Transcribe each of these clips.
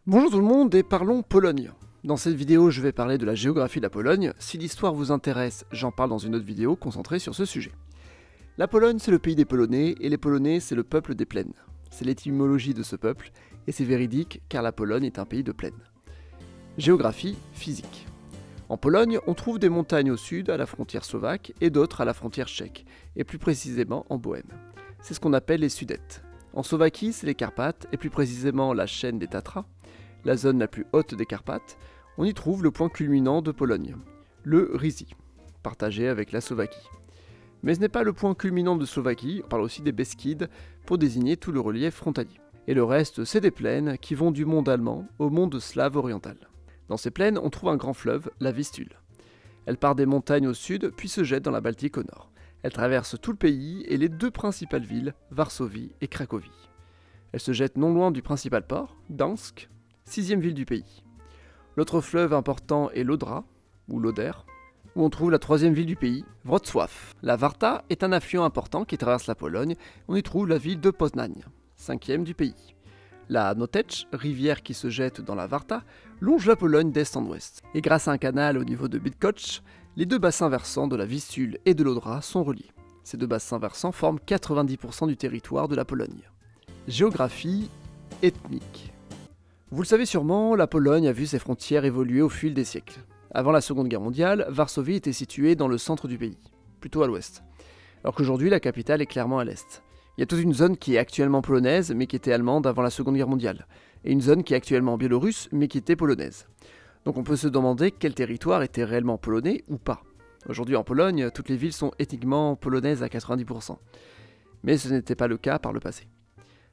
Bonjour tout le monde et parlons Pologne. Dans cette vidéo, je vais parler de la géographie de la Pologne. Si l'histoire vous intéresse, j'en parle dans une autre vidéo concentrée sur ce sujet. La Pologne, c'est le pays des Polonais, et les Polonais, c'est le peuple des plaines. C'est l'étymologie de ce peuple, et c'est véridique car la Pologne est un pays de plaines. Géographie physique. En Pologne, on trouve des montagnes au sud, à la frontière slovaque, et d'autres à la frontière tchèque, et plus précisément en Bohême. C'est ce qu'on appelle les Sudètes. En Slovaquie, c'est les Carpates, et plus précisément la chaîne des Tatras, la zone la plus haute des Carpates. On y trouve le point culminant de Pologne, le Rysy, partagé avec la Slovaquie. Mais ce n'est pas le point culminant de Slovaquie, on parle aussi des Beskides pour désigner tout le relief frontalier. Et le reste, c'est des plaines qui vont du monde allemand au monde slave oriental. Dans ces plaines, on trouve un grand fleuve, la Vistule. Elle part des montagnes au sud, puis se jette dans la Baltique au nord. Elle traverse tout le pays et les deux principales villes, Varsovie et Cracovie. Elle se jette non loin du principal port, Gdansk, 6e ville du pays. L'autre fleuve important est l'Odra, ou l'Oder, où on trouve la 3e ville du pays, Wrocław. La Warta est un affluent important qui traverse la Pologne, on y trouve la ville de Poznań, 5e du pays. La Noteć, rivière qui se jette dans la Warta, longe la Pologne d'est en ouest. Et grâce à un canal au niveau de Bydgoszcz, les deux bassins versants de la Vistule et de l'Odra sont reliés. Ces deux bassins versants forment 90% du territoire de la Pologne. Géographie ethnique. Vous le savez sûrement, la Pologne a vu ses frontières évoluer au fil des siècles. Avant la Seconde Guerre mondiale, Varsovie était située dans le centre du pays, plutôt à l'ouest. Alors qu'aujourd'hui, la capitale est clairement à l'est. Il y a toute une zone qui est actuellement polonaise, mais qui était allemande avant la Seconde Guerre mondiale. Et une zone qui est actuellement biélorusse, mais qui était polonaise. Donc on peut se demander quel territoire était réellement polonais ou pas. Aujourd'hui en Pologne, toutes les villes sont ethniquement polonaises à 90%. Mais ce n'était pas le cas par le passé.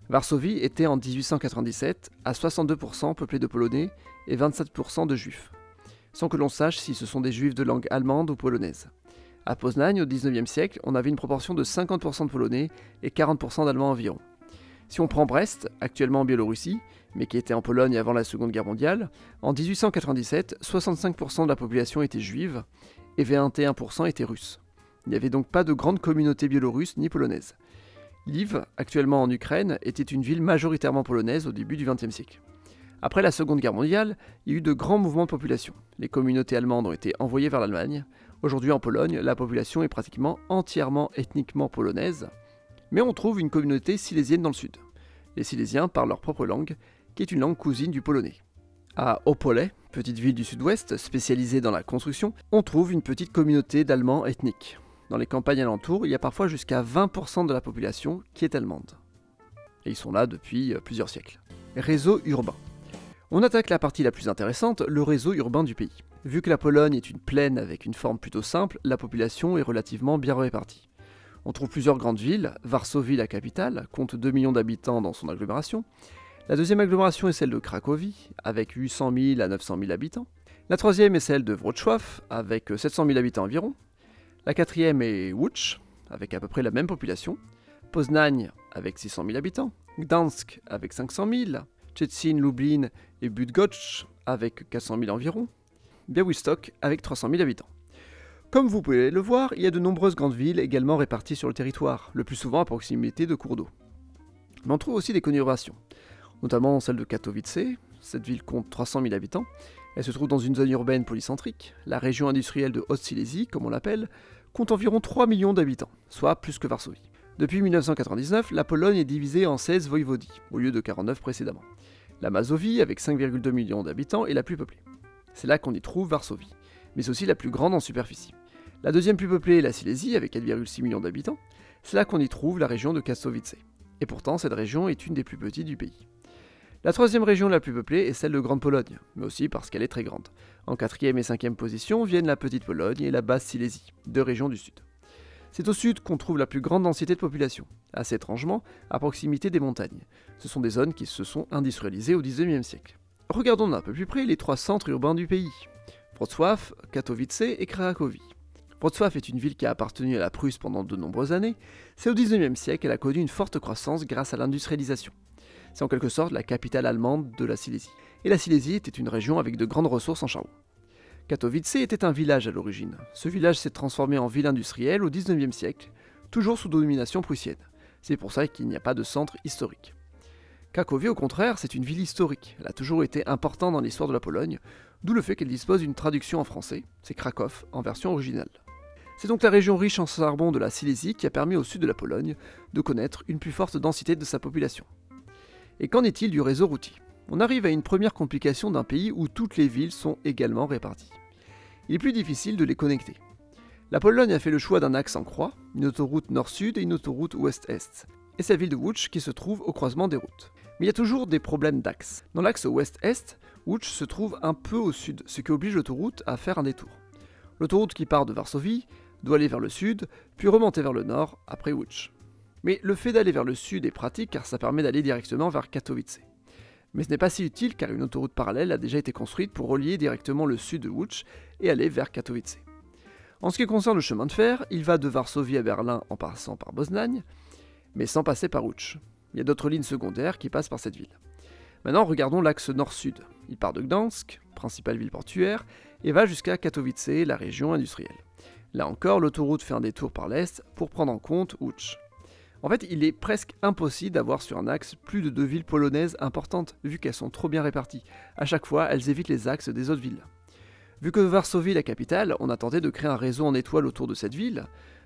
Varsovie était en 1897 à 62% peuplée de Polonais et 27% de Juifs, sans que l'on sache si ce sont des Juifs de langue allemande ou polonaise. À Poznań, au 19e siècle, on avait une proportion de 50% de Polonais et 40% d'Allemands environ. Si on prend Brest, actuellement en Biélorussie, mais qui était en Pologne avant la Seconde Guerre mondiale, en 1897, 65% de la population était juive et 21% était russe. Il n'y avait donc pas de grande communauté biélorusse ni polonaise. Lviv, actuellement en Ukraine, était une ville majoritairement polonaise au début du XXe siècle. Après la Seconde Guerre mondiale, il y a eu de grands mouvements de population. Les communautés allemandes ont été envoyées vers l'Allemagne. Aujourd'hui en Pologne, la population est pratiquement entièrement ethniquement polonaise, mais on trouve une communauté silésienne dans le sud. Les Silésiens parlent leur propre langue, qui est une langue cousine du polonais. À Opole, petite ville du sud-ouest spécialisée dans la construction, on trouve une petite communauté d'Allemands ethniques. Dans les campagnes alentours, il y a parfois jusqu'à 20% de la population qui est allemande. Et ils sont là depuis plusieurs siècles. Réseau urbain. On attaque la partie la plus intéressante, le réseau urbain du pays. Vu que la Pologne est une plaine avec une forme plutôt simple, la population est relativement bien répartie. On trouve plusieurs grandes villes, Varsovie, la capitale, compte 2 millions d'habitants dans son agglomération. La deuxième agglomération est celle de Cracovie, avec 800 000 à 900 000 habitants. La troisième est celle de Wrocław, avec 700 000 habitants environ. La quatrième est Łódź, avec à peu près la même population. Poznań, avec 600 000 habitants. Gdansk, avec 500 000. Szczecin, Lublin et Bydgoszcz, avec 400 000 environ. Białystok, avec 300 000 habitants. Comme vous pouvez le voir, il y a de nombreuses grandes villes également réparties sur le territoire, le plus souvent à proximité de cours d'eau. Mais on trouve aussi des conurbations, notamment celle de Katowice. Cette ville compte 300 000 habitants. Elle se trouve dans une zone urbaine polycentrique. La région industrielle de Haute-Silésie, comme on l'appelle, compte environ 3 millions d'habitants, soit plus que Varsovie. Depuis 1999, la Pologne est divisée en 16 voïvodies, au lieu de 49 précédemment. La Mazovie, avec 5,2 millions d'habitants, est la plus peuplée. C'est là qu'on y trouve Varsovie, mais c'est aussi la plus grande en superficie. La deuxième plus peuplée est la Silésie, avec 4,6 millions d'habitants. C'est là qu'on y trouve la région de Katowice. Et pourtant, cette région est une des plus petites du pays. La troisième région la plus peuplée est celle de Grande Pologne, mais aussi parce qu'elle est très grande. En 4e et 5e position viennent la Petite Pologne et la Basse Silésie, deux régions du sud. C'est au sud qu'on trouve la plus grande densité de population, assez étrangement, à proximité des montagnes. Ce sont des zones qui se sont industrialisées au XIXe siècle. Regardons d'un peu plus près les trois centres urbains du pays. Wrocław, Katowice et Cracovie. Wrocław est une ville qui a appartenu à la Prusse pendant de nombreuses années. C'est au XIXe siècle qu'elle a connu une forte croissance grâce à l'industrialisation. C'est en quelque sorte la capitale allemande de la Silésie. Et la Silésie était une région avec de grandes ressources en charbon. Katowice était un village à l'origine. Ce village s'est transformé en ville industrielle au XIXe siècle, toujours sous domination prussienne. C'est pour ça qu'il n'y a pas de centre historique. Cracovie, au contraire, c'est une ville historique. Elle a toujours été importante dans l'histoire de la Pologne, d'où le fait qu'elle dispose d'une traduction en français, c'est Kraków en version originale. C'est donc la région riche en charbon de la Silésie qui a permis au sud de la Pologne de connaître une plus forte densité de sa population. Et qu'en est-il du réseau routier? On arrive à une première complication d'un pays où toutes les villes sont également réparties. Il est plus difficile de les connecter. La Pologne a fait le choix d'un axe en croix, une autoroute nord-sud et une autoroute ouest-est, et c'est la ville de Łódź qui se trouve au croisement des routes. Mais il y a toujours des problèmes d'axe. Dans l'axe ouest-est, Łódź se trouve un peu au sud, ce qui oblige l'autoroute à faire un détour. L'autoroute qui part de Varsovie doit aller vers le sud, puis remonter vers le nord, après Łódź. Mais le fait d'aller vers le sud est pratique car ça permet d'aller directement vers Katowice. Mais ce n'est pas si utile car une autoroute parallèle a déjà été construite pour relier directement le sud de Łódź et aller vers Katowice. En ce qui concerne le chemin de fer, il va de Varsovie à Berlin en passant par Poznań, mais sans passer par Łódź. Il y a d'autres lignes secondaires qui passent par cette ville. Maintenant, regardons l'axe nord-sud. Il part de Gdańsk, principale ville portuaire, et va jusqu'à Katowice, la région industrielle. Là encore, l'autoroute fait un détour par l'est pour prendre en compte Łódź. En fait, il est presque impossible d'avoir sur un axe plus de 2 villes polonaises importantes, vu qu'elles sont trop bien réparties. À chaque fois, elles évitent les axes des autres villes. Vu que Varsovie est la capitale, on a tenté de créer un réseau en étoile autour de cette ville,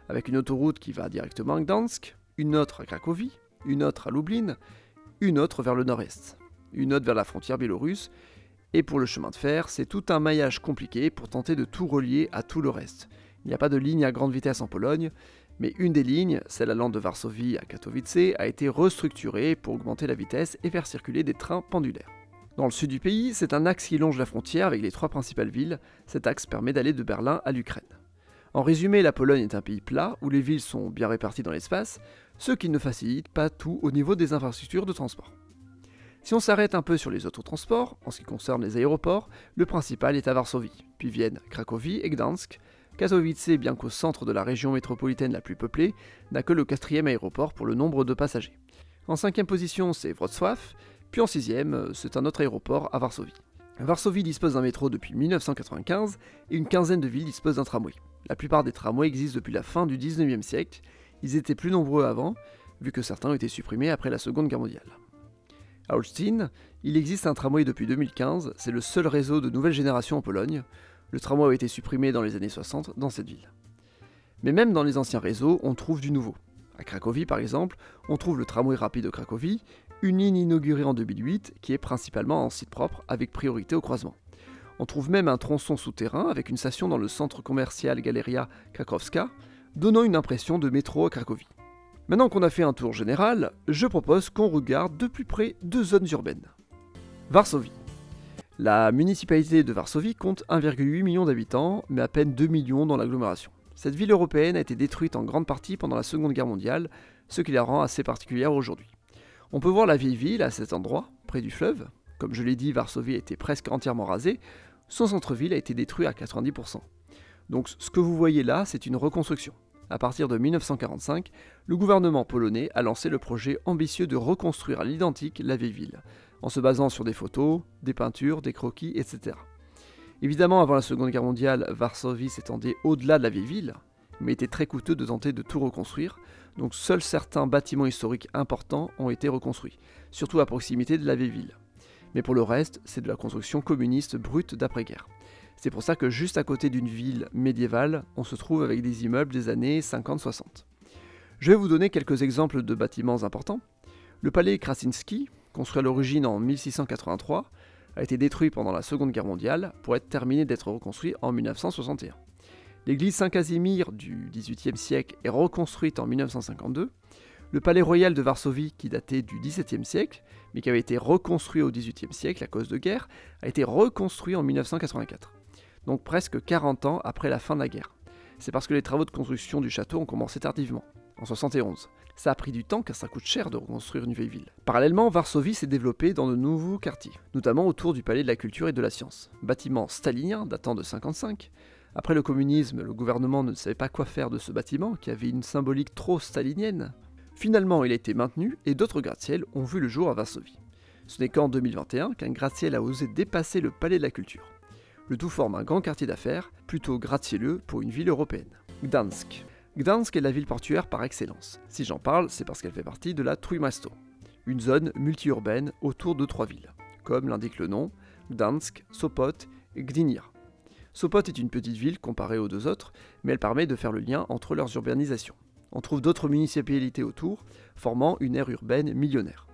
avec une autoroute qui va directement à Gdańsk, une autre à Cracovie, une autre à Lublin, une autre vers le nord-est, une autre vers la frontière biélorusse, et pour le chemin de fer, c'est tout un maillage compliqué pour tenter de tout relier à tout le reste. Il n'y a pas de ligne à grande vitesse en Pologne, mais une des lignes, celle allant de Varsovie à Katowice, a été restructurée pour augmenter la vitesse et faire circuler des trains pendulaires. Dans le sud du pays, c'est un axe qui longe la frontière avec les 3 principales villes. Cet axe permet d'aller de Berlin à l'Ukraine. En résumé, la Pologne est un pays plat où les villes sont bien réparties dans l'espace, ce qui ne facilite pas tout au niveau des infrastructures de transport. Si on s'arrête un peu sur les autres transports, en ce qui concerne les aéroports, le principal est à Varsovie, puis viennent Cracovie et Gdańsk. Katowice, bien qu'au centre de la région métropolitaine la plus peuplée, n'a que le 4e aéroport pour le nombre de passagers. En 5e position, c'est Wrocław, puis en 6e, c'est un autre aéroport à Varsovie. Varsovie dispose d'un métro depuis 1995 et une quinzaine de villes disposent d'un tramway. La plupart des tramways existent depuis la fin du 19e siècle, ils étaient plus nombreux avant, vu que certains ont été supprimés après la Seconde Guerre mondiale. À Olsztyn, il existe un tramway depuis 2015, c'est le seul réseau de nouvelle génération en Pologne. Le tramway a été supprimé dans les années 60 dans cette ville. Mais même dans les anciens réseaux, on trouve du nouveau. À Cracovie par exemple, on trouve le tramway rapide de Cracovie, une ligne inaugurée en 2008 qui est principalement en site propre avec priorité au croisement. On trouve même un tronçon souterrain avec une station dans le centre commercial Galeria Krakowska, donnant une impression de métro à Cracovie. Maintenant qu'on a fait un tour général, je propose qu'on regarde de plus près 2 zones urbaines. Varsovie. La municipalité de Varsovie compte 1,8 million d'habitants, mais à peine 2 millions dans l'agglomération. Cette ville européenne a été détruite en grande partie pendant la Seconde Guerre mondiale, ce qui la rend assez particulière aujourd'hui. On peut voir la vieille ville à cet endroit, près du fleuve. Comme je l'ai dit, Varsovie a été presque entièrement rasée, son centre-ville a été détruit à 90%. Donc ce que vous voyez là, c'est une reconstruction. À partir de 1945, le gouvernement polonais a lancé le projet ambitieux de reconstruire à l'identique la vieille ville, en se basant sur des photos, des peintures, des croquis, etc. Évidemment, avant la Seconde Guerre mondiale, Varsovie s'étendait au-delà de la vieille ville, mais il était très coûteux de tenter de tout reconstruire, donc seuls certains bâtiments historiques importants ont été reconstruits, surtout à proximité de la vieille ville. Mais pour le reste, c'est de la construction communiste brute d'après-guerre. C'est pour ça que juste à côté d'une ville médiévale, on se trouve avec des immeubles des années 50-60. Je vais vous donner quelques exemples de bâtiments importants. Le palais Krasinski, construit à l'origine en 1683, a été détruit pendant la Seconde Guerre mondiale pour être terminé d'être reconstruit en 1961. L'église Saint-Casimir du XVIIIe siècle est reconstruite en 1952. Le palais royal de Varsovie, qui datait du XVIIe siècle, mais qui avait été reconstruit au XVIIIe siècle à cause de guerre, a été reconstruit en 1984. Donc presque 40 ans après la fin de la guerre. C'est parce que les travaux de construction du château ont commencé tardivement, en 71. Ça a pris du temps car ça coûte cher de reconstruire une vieille ville. Parallèlement, Varsovie s'est développée dans de nouveaux quartiers, notamment autour du palais de la culture et de la science. Bâtiment stalinien datant de 1955. Après le communisme, le gouvernement ne savait pas quoi faire de ce bâtiment qui avait une symbolique trop stalinienne. Finalement, il a été maintenu et d'autres gratte-ciels ont vu le jour à Varsovie. Ce n'est qu'en 2021 qu'un gratte-ciel a osé dépasser le palais de la culture. Le tout forme un grand quartier d'affaires, plutôt gratte-cieleux pour une ville européenne. Gdańsk. Gdańsk est la ville portuaire par excellence. Si j'en parle, c'est parce qu'elle fait partie de la Trójmiasto. une zone multi-urbaine autour de 3 villes, comme l'indique le nom, Gdansk, Sopot et Gdynia. Sopot est une petite ville comparée aux deux autres, mais elle permet de faire le lien entre leurs urbanisations. On trouve d'autres municipalités autour, formant une aire urbaine millionnaire.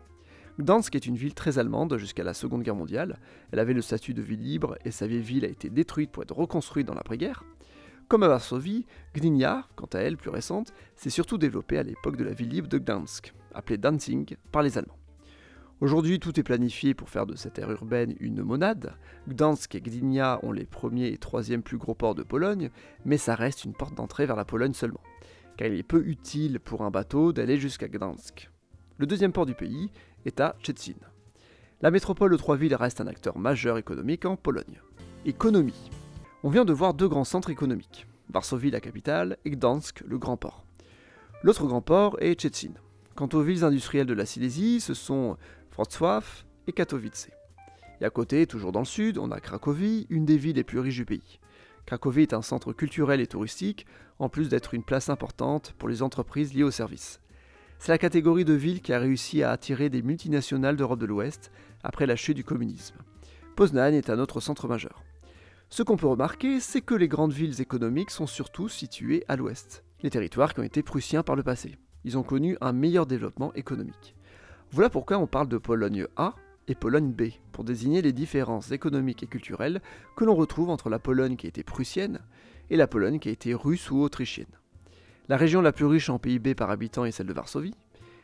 Gdansk est une ville très allemande jusqu'à la Seconde Guerre mondiale. Elle avait le statut de ville libre et sa vieille ville a été détruite pour être reconstruite dans l'après-guerre. Comme à Varsovie, Gdynia, quant à elle plus récente, s'est surtout développée à l'époque de la ville libre de Gdansk, appelée Danzig par les Allemands. Aujourd'hui, tout est planifié pour faire de cette aire urbaine une monade. Gdansk et Gdynia ont les premiers et troisièmes plus gros ports de Pologne, mais ça reste une porte d'entrée vers la Pologne seulement, car il est peu utile pour un bateau d'aller jusqu'à Gdansk. Le deuxième port du pays est à Szczecin. La métropole de trois villes reste un acteur majeur économique en Pologne. Économie. On vient de voir deux grands centres économiques, Varsovie la capitale et Gdansk le grand port. L'autre grand port est Szczecin. Quant aux villes industrielles de la Silésie, ce sont Wrocław et Katowice. Et à côté, toujours dans le sud, on a Cracovie, une des villes les plus riches du pays. Cracovie est un centre culturel et touristique, en plus d'être une place importante pour les entreprises liées aux services. C'est la catégorie de ville qui a réussi à attirer des multinationales d'Europe de l'Ouest après la chute du communisme. Poznań est un autre centre majeur. Ce qu'on peut remarquer, c'est que les grandes villes économiques sont surtout situées à l'ouest, les territoires qui ont été prussiens par le passé. Ils ont connu un meilleur développement économique. Voilà pourquoi on parle de Pologne A et Pologne B, pour désigner les différences économiques et culturelles que l'on retrouve entre la Pologne qui a été prussienne et la Pologne qui a été russe ou autrichienne. La région la plus riche en PIB par habitant est celle de Varsovie.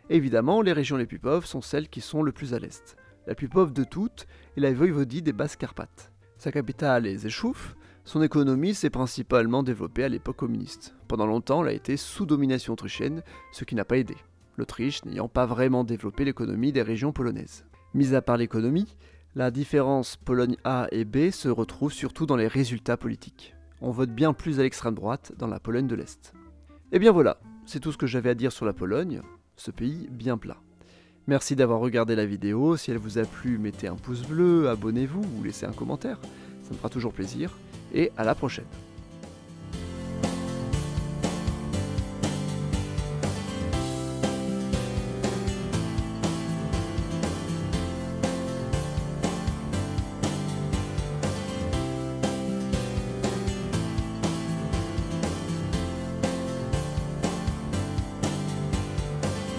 Et évidemment, les régions les plus pauvres sont celles qui sont le plus à l'est. La plus pauvre de toutes est la Voïvodie des Basses-Carpates. Sa capitale est Rzeszów. Son économie s'est principalement développée à l'époque communiste. Pendant longtemps, elle a été sous domination autrichienne, ce qui n'a pas aidé, l'Autriche n'ayant pas vraiment développé l'économie des régions polonaises. Mis à part l'économie, la différence Pologne A et B se retrouve surtout dans les résultats politiques. On vote bien plus à l'extrême droite dans la Pologne de l'Est. Et bien voilà, c'est tout ce que j'avais à dire sur la Pologne, ce pays bien plat. Merci d'avoir regardé la vidéo, si elle vous a plu, mettez un pouce bleu, abonnez-vous ou laissez un commentaire, ça me fera toujours plaisir, et à la prochaine.